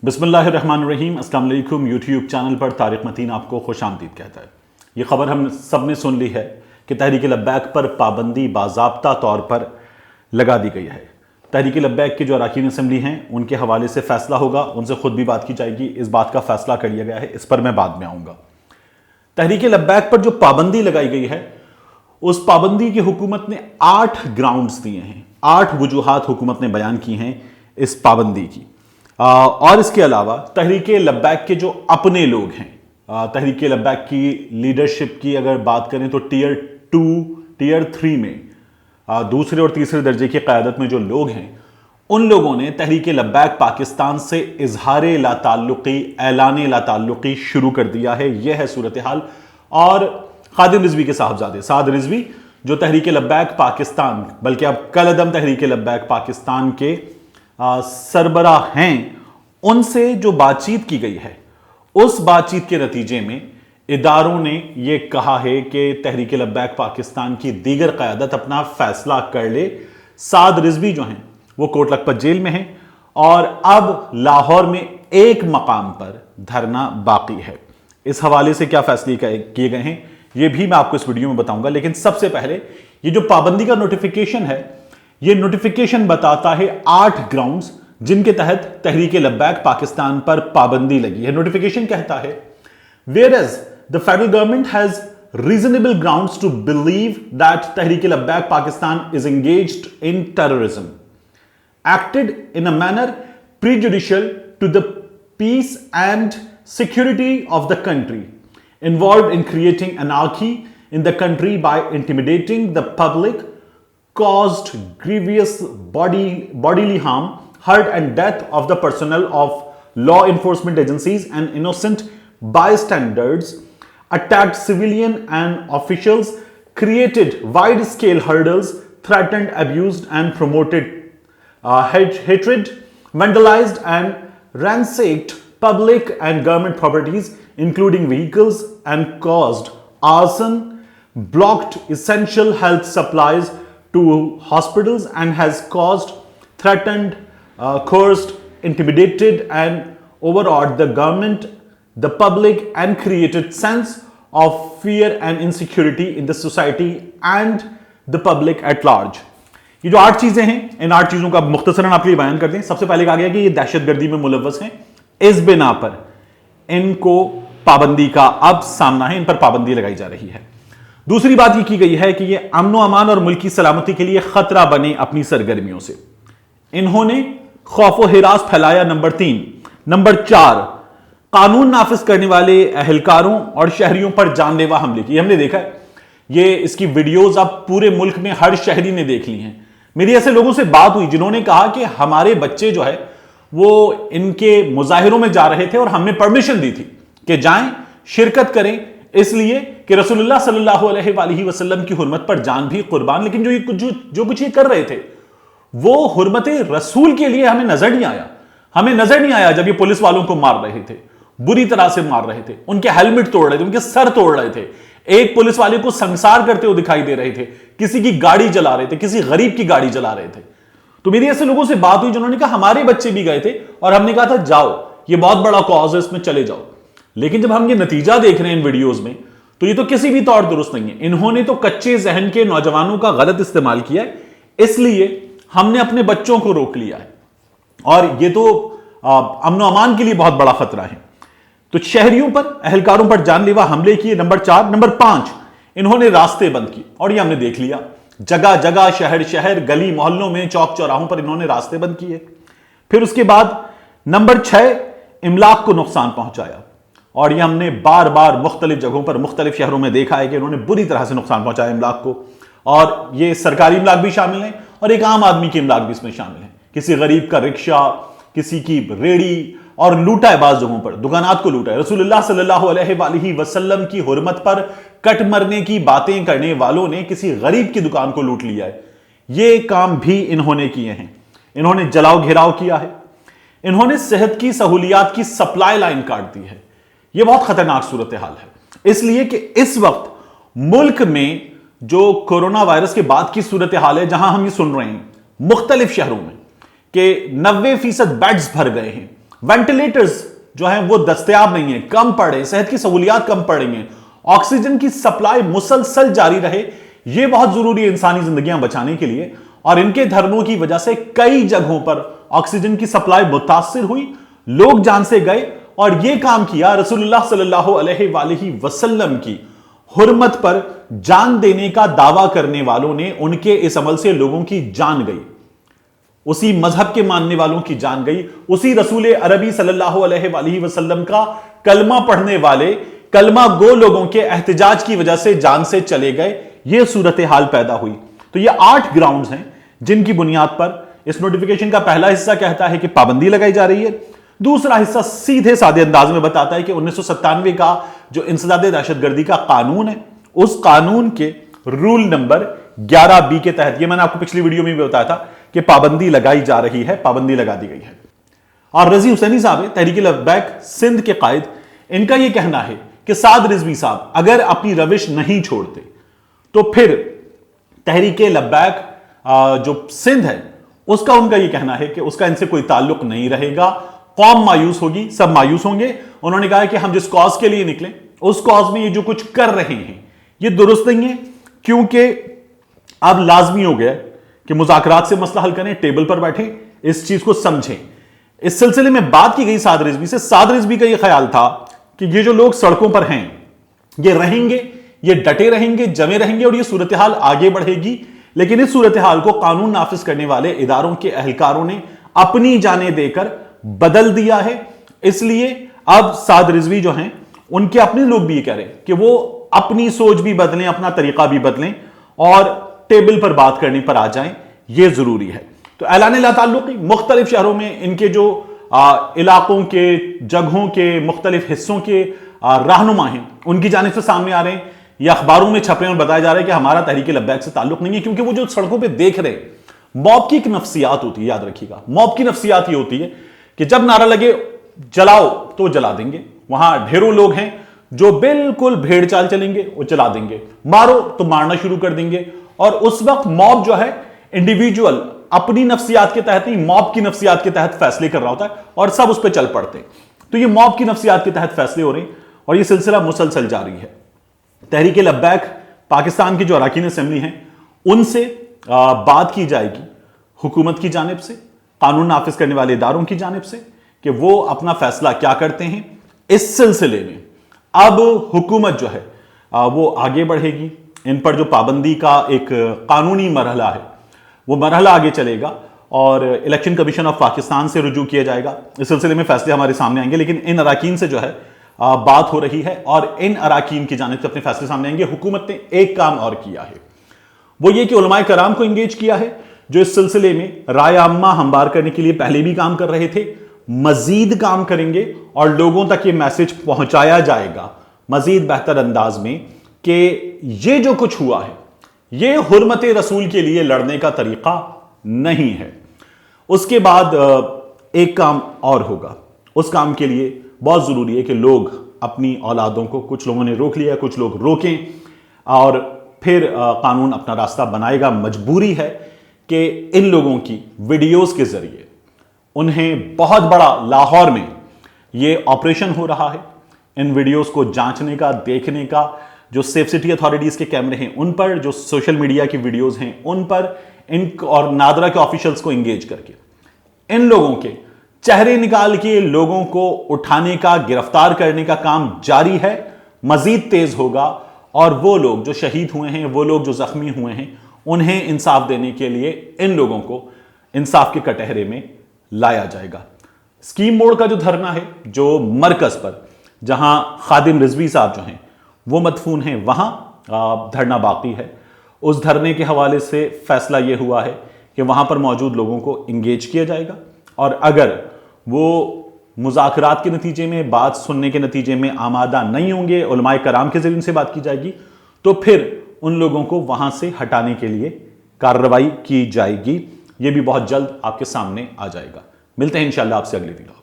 बिस्मिल्लाहिर्रहमानिर्रहीम। अस्सलाम वालेकुम। यूट्यूब चैनल पर तारिक मतीन आपको खुश आमदीद कहता है। ये खबर हम सब ने सुन ली है कि तहरीक लब्बैक पर पाबंदी बाज़ाब्ता तौर पर लगा दी गई है। तहरीक लब्बैक के जो अरकान असम्बली हैं उनके हवाले से फैसला होगा, उनसे खुद भी बात की जाएगी। इस बात का फैसला कर लिया गया है, इस पर मैं बाद में आऊँगा। तहरीक लब्बैक पर जो पाबंदी लगाई गई है उस पाबंदी की हुकूमत ने 8 ग्राउंड्स दिए हैं, 8 वजूहात हुकूमत ने बयान की हैं इस पाबंदी की। और इसके अलावा तहरीक लब्बैक के जो अपने लोग हैं, तहरीक लब्बैक की लीडरशिप की अगर बात करें तो टियर 2 टियर 3 में दूसरे और तीसरे दर्जे की क़यादत में जो लोग हैं उन लोगों ने तहरीक लब्बैक पाकिस्तान से इजहार लाताल्लुक़ी, ऐलान लाताल्लुक़ी शुरू कर दिया है। यह है सूरत हाल। और खादिम रिजवी के साहबजादे साद रिजवी जो तहरीक लब्बैक पाकिस्तान, बल्कि अब कल अदम तहरीक लब्बैक पाकिस्तान के सरबराह हैं, उनसे जो बातचीत की गई है उस बातचीत के नतीजे में इदारों ने यह कहा है कि तहरीक लब्बैक पाकिस्तान की दीगर क़यादत अपना फैसला कर ले। साद रिजवी जो हैं वो कोट लखपत जेल में हैं और अब लाहौर में एक मकाम पर धरना बाकी है। इस हवाले से क्या फैसले किए गए हैं ये भी मैं आपको इस वीडियो में बताऊंगा। लेकिन सबसे पहले ये जो पाबंदी का नोटिफिकेशन है, ये नोटिफिकेशन बताता है 8 ग्राउंड्स जिनके तहत तहरीक लब्बैक पाकिस्तान पर पाबंदी लगी है। नोटिफिकेशन कहता है, whereas the federal government has reasonable grounds to believe that Tehreek Labbaik Pakistan is engaged in terrorism, acted in a manner prejudicial to the peace and security of the country, involved in creating anarchy in the country by intimidating the public, caused grievous bodily harm, hurt and death of the personnel of law enforcement agencies and innocent bystanders, attacked civilian and officials, created wide-scale hurdles, threatened, abused and promoted hatred, vandalized and ransacked public and government properties including vehicles and caused arson, blocked essential health supplies to hospitals and has caused, threatened, coerced, intimidated and overawed the government, the public and created sense of fear and insecurity in the society and the public at large। ये जो 8 चीजें हैं, इन 8 चीजों का मुख्तसरन आपके लिए बयान करते हैं। सबसे पहले कहा गया कि ये दहशतगर्दी में मुलव्वस हैं, इस बिना पर इनको पाबंदी का अब सामना है, इन पर पाबंदी लगाई जा रही है। दूसरी बात ये की गई है कि ये अमन व अमान और मुल्क की सलामती के लिए खतरा बने अपनी सरगर्मियों से। इन्होंने खौफ व हिरास फैलाया, नंबर 3। नंबर 4, कानून नाफिज करने वाले अहलकारों और शहरियों पर जानलेवा हमले किए। हमने देखा है, ये इसकी वीडियोस अब पूरे मुल्क में हर शहरी ने देख ली हैं। मेरी ऐसे लोगों से बात हुई जिन्होंने कहा कि हमारे बच्चे जो है वो इनके मुजाहिरों में जा रहे थे और हमने परमिशन दी थी कि जाएं, शिरकत करें, इसलिए कि रसूलुल्लाह सल्लल्लाहु अलैहि वसल्लम की हुर्मत पर जान भी कुर्बान। लेकिन जो कुछ ये कर रहे थे वो हुर्मत रसूल के लिए हमें नजर नहीं आया। हमें नजर नहीं आया जब ये पुलिस वालों को मार रहे थे, बुरी तरह से मार रहे थे, उनके हेलमेट तोड़ रहे थे, उनके सर तोड़ रहे थे, एक पुलिस वाले को संसार करते हुए दिखाई दे रहे थे, किसी की गाड़ी जला रहे थे, किसी गरीब की गाड़ी जला रहे थे। तो मेरी ऐसे लोगों से बात हुई जिन्होंने कहा हमारे बच्चे भी गए थे और हमने कहा था जाओ, ये बहुत बड़ा कॉज है, इसमें चले जाओ। लेकिन जब हम ये नतीजा देख रहे हैं इन वीडियोस में तो ये तो किसी भी तौर दुरुस्त नहीं है। इन्होंने तो कच्चे जहन के नौजवानों का गलत इस्तेमाल किया है, इसलिए हमने अपने बच्चों को रोक लिया है और ये तो अमन अमान के लिए बहुत बड़ा खतरा है। तो शहरियों पर, अहलकारों पर जानलेवा हमले किए, नंबर 4। नंबर 5, इन्होंने रास्ते बंद किए और ये हमने देख लिया, जगह जगह, शहर शहर, गली मोहल्लों में, चौक चौराहों पर इन्होंने रास्ते बंद किए। फिर उसके बाद नंबर 6, इमलाक को नुकसान पहुंचाया और ये हमने बार बार मुख्तलिफ जगहों पर, मुख्तलिफ शहरों में देखा है कि इन्होंने बुरी तरह से नुकसान पहुंचाया इमलाक को। और ये सरकारी इमलाक भी शामिल है और एक आम आदमी की इमलाक भी इसमें शामिल है। किसी गरीब का रिक्शा, किसी की रेड़ी, और लूटा है, बाज़ जगहों पर दुकानात को लूटा है। रसूलुल्लाह सल्लल्लाहु अलैहि वसल्लम की हुर्मत पर कट मरने की बातें करने वालों ने किसी गरीब की दुकान को लूट लिया है। ये काम भी इन्होंने किए हैं। इन्होंने जलाओ घेराव किया है, इन्होंने सेहत की सहूलियात की सप्लाई लाइन काट दी है। यह बहुत खतरनाक सूरत हाल है, इसलिए कि इस वक्त मुल्क में जो कोरोना वायरस के बाद की सूरत हाल है, जहां हम ये सुन रहे हैं मुख्तलिफ शहरों में कि 90% बेड्स भर गए हैं, वेंटिलेटर्स जो हैं वो दस्तयाब नहीं है, कम पड़े, सेहत की सहूलियात कम पड़ रही हैं, ऑक्सीजन की सप्लाई मुसलसल जारी रहे, यह बहुत जरूरी है इंसानी जिंदगियां बचाने के लिए। और इनके धर्मों की वजह से कई जगहों पर ऑक्सीजन की सप्लाई मुतासिर हुई, लोग जान से गए, और यह काम किया रसूलुल्लाह सल्लल्लाहु अलैहि वसल्लम की हुर्मत पर जान देने का दावा करने वालों ने। उनके इस अमल से लोगों की जान गई, उसी मजहब के मानने वालों की जान गई, उसी रसूल अरबी सल्लल्लाहु अलैहि वसल्लम का कलमा पढ़ने वाले, कलमा गो लोगों के एहतजाज की वजह से जान से चले गए। यह सूरत हाल पैदा हुई। तो ये 8 ग्राउंड्स हैं जिनकी बुनियाद पर इस नोटिफिकेशन का पहला हिस्सा कहता है कि पाबंदी लगाई जा रही है, दूसरा हिस्सा सीधे साधे अंदाज में बताता है कि 1997 का जो इंसदादे दहशतगर्दी का कानून है, उस कानून के रूल नंबर 11B के तहत, ये मैंने आपको पिछली वीडियो में भी बताया था कि पाबंदी लगाई जा रही है, पाबंदी लगा दी गई है। और रजी हुसैनी साहब तहरीक लब्बैक सिंध के कायद, इनका यह कहना है कि साद रिजवी साहब अगर अपनी रविश नहीं छोड़ते तो फिर तहरीक लब्बैक जो सिंध है उसका, उनका यह कहना है कि उसका इनसे कोई ताल्लुक नहीं रहेगा, कौम मायूस होगी, सब मायूस होंगे। उन्होंने कहा कि हम जिस कॉज के लिए निकले उस कॉज में ये जो कुछ कर रहे हैं ये दुरुस्त नहीं है, क्योंकि अब लाजमी हो गया कि मुज़ाकरात से मसला हल करें, टेबल पर बैठें, इस चीज को समझें। इस सिलसिले में बात की गई साद रिजवी से। साद रिजवी का यह ख्याल था कि ये जो लोग सड़कों पर हैं ये रहेंगे, ये डटे रहेंगे, जमे रहेंगे, और ये सूरत हाल आगे बढ़ेगी। लेकिन इस सूरत हाल को कानून नाफिज करने वाले इदारों के अहलकारों ने अपनी जानें देकर बदल दिया है। इसलिए अब साद रिजवी जो हैं उनके अपने लोग भी ये कह रहे हैं कि वो अपनी सोच भी बदलें, अपना तरीका भी बदलें और टेबल पर बात करने पर आ जाएं, ये जरूरी है। तो ऐलान लाताल्लुक़ी मुख्तलिफ शहरों में इनके जो इलाकों के, जगहों के, मुख्तलिफ हिस्सों के रहनुमा हैं उनकी जानिब से सामने आ रहे हैं, या अखबारों में छप रहे हैं और बताया जा रहा है कि हमारा तहरीक लब्बैक से ताल्लुक नहीं है। क्योंकि वो जो सड़कों पे देख रहे हैं, मॉब की एक नफ्सियात होती है, याद रखिएगा, मॉब की नफ्सियात ये होती है कि जब नारा लगे जलाओ तो जला देंगे। वहां ढेरों लोग हैं जो बिल्कुल भेड़ चाल चलेंगे, वो जला देंगे, मारो तो मारना शुरू कर देंगे। और उस वक्त मॉब जो है इंडिविजुअल अपनी नफ्सियात के तहत नहीं, मॉब की नफ्सियात के तहत फैसले कर रहा होता है और सब उस पर चल पड़ते हैं। तो ये मॉब की नफ्सियात के तहत फैसले हो रहे हैं और ये सिलसिला मुसलसल जारी है। तहरीक लब्बैक पाकिस्तान की जो अरकान असेंबली हैं उनसे बात की जाएगी हुकूमत की जानिब से, कानून नाफिज करने वाले इदारों की जानिब से, कि वो अपना फैसला क्या करते हैं इस सिलसिले में। अब हुकूमत जो है वो आगे बढ़ेगी, इन पर जो पाबंदी का एक कानूनी मरहला है वो मरहला आगे चलेगा और इलेक्शन कमीशन ऑफ पाकिस्तान से रुजू किया जाएगा। इस सिलसिले में फैसले हमारे सामने आएंगे। लेकिन इन अराकीन से जो है बात हो रही है और इन अराकीन की जानिब से अपने फैसले सामने आएंगे। हुकूमत ने एक काम और किया है, वो ये कि उलमाए कराम को इंगेज किया है, जो इस सिलसिले में राय आम्मा हमवार करने के लिए पहले भी काम कर रहे थे, मजीद काम करेंगे और लोगों तक ये मैसेज पहुंचाया जाएगा मजीद बेहतर अंदाज में कि ये जो कुछ हुआ है ये हुर्मत रसूल के लिए लड़ने का तरीका नहीं है। उसके बाद एक काम और होगा, उस काम के लिए बहुत जरूरी है कि लोग अपनी औलादों को, कुछ लोगों ने रोक लिया, कुछ लोग रोकें और फिर कानून अपना रास्ता बनाएगा। मजबूरी है कि इन लोगों की वीडियोस के जरिए उन्हें बहुत बड़ा, लाहौर में ये ऑपरेशन हो रहा है, इन वीडियोस को जांचने का, देखने का, जो सेफ सिटी अथॉरिटीज के कैमरे हैं उन पर, जो सोशल मीडिया की वीडियोस हैं उन पर, इन और नादरा के ऑफिशियल्स को एंगेज करके इन लोगों के चेहरे निकाल के लोगों को उठाने का, गिरफ्तार करने का काम जारी है, मजीद तेज होगा। और वो लोग जो शहीद हुए हैं, वो लोग जो जख्मी हुए हैं, उन्हें इंसाफ देने के लिए इन लोगों को इंसाफ के कटहरे में लाया जाएगा। स्कीम मोड़ का जो धरना है, जो मरकज पर जहां खादिम रिजवी साहब जो हैं वो मदफून हैं, वहां धरना बाकी है। उस धरने के हवाले से फैसला यह हुआ है कि वहां पर मौजूद लोगों को इंगेज किया जाएगा और अगर वो मुज़ाकरात के नतीजे में, बात सुनने के नतीजे में आमादा नहीं होंगे, उलमाए कराम के जरिए उनसे बात की जाएगी, तो फिर उन लोगों को वहां से हटाने के लिए कार्रवाई की जाएगी। यह भी बहुत जल्द आपके सामने आ जाएगा। मिलते हैं इंशाअल्लाह आपसे अगली वीडियो।